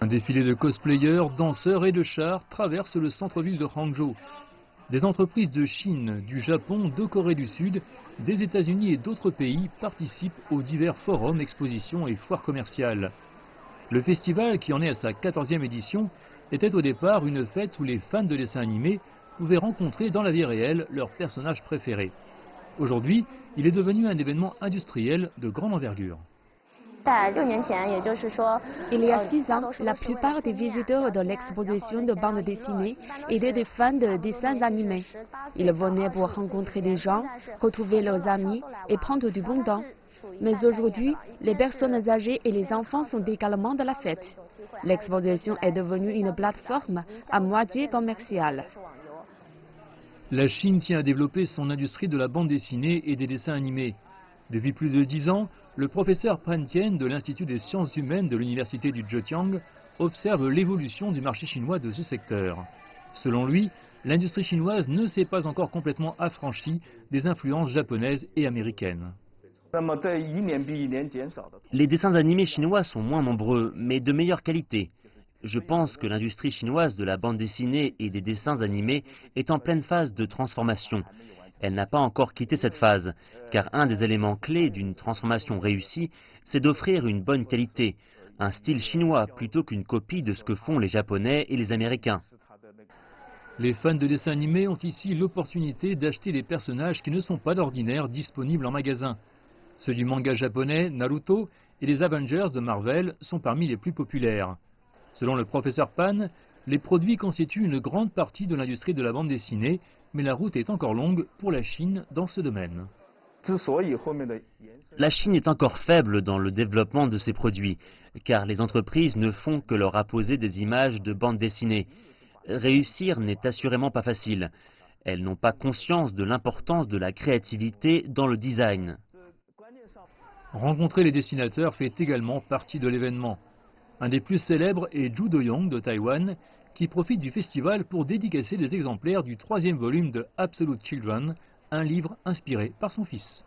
Un défilé de cosplayers, danseurs et de chars traverse le centre-ville de Hangzhou. Des entreprises de Chine, du Japon, de Corée du Sud, des États-Unis et d'autres pays participent aux divers forums, expositions et foires commerciales. Le festival, qui en est à sa 14e édition, était au départ une fête où les fans de dessins animés pouvaient rencontrer dans la vie réelle leurs personnages préférés. Aujourd'hui, il est devenu un événement industriel de grande envergure. Il y a 6 ans, la plupart des visiteurs de l'exposition de bande dessinée étaient des fans de dessins animés. Ils venaient pour rencontrer des gens, retrouver leurs amis et prendre du bon temps. Mais aujourd'hui, les personnes âgées et les enfants sont également de la fête. L'exposition est devenue une plateforme à moitié commerciale. La Chine tient à développer son industrie de la bande dessinée et des dessins animés. Depuis plus de 10 ans, le professeur Pan Tian de l'Institut des sciences humaines de l'université du Zhejiang observe l'évolution du marché chinois de ce secteur. Selon lui, l'industrie chinoise ne s'est pas encore complètement affranchie des influences japonaises et américaines. Les dessins animés chinois sont moins nombreux, mais de meilleure qualité. Je pense que l'industrie chinoise de la bande dessinée et des dessins animés est en pleine phase de transformation. Elle n'a pas encore quitté cette phase, car un des éléments clés d'une transformation réussie, c'est d'offrir une bonne qualité, un style chinois plutôt qu'une copie de ce que font les Japonais et les Américains. Les fans de dessins animés ont ici l'opportunité d'acheter des personnages qui ne sont pas d'ordinaire disponibles en magasin. Ceux du manga japonais Naruto et les Avengers de Marvel sont parmi les plus populaires. Selon le professeur Pan, les produits constituent une grande partie de l'industrie de la bande dessinée, mais la route est encore longue pour la Chine dans ce domaine. La Chine est encore faible dans le développement de ses produits, car les entreprises ne font que leur apposer des images de bande dessinée. Réussir n'est assurément pas facile. Elles n'ont pas conscience de l'importance de la créativité dans le design. Rencontrer les dessinateurs fait également partie de l'événement. Un des plus célèbres est Zhu Doyong de Taïwan, qui profite du festival pour dédicacer des exemplaires du 3e volume de Absolute Children, un livre inspiré par son fils.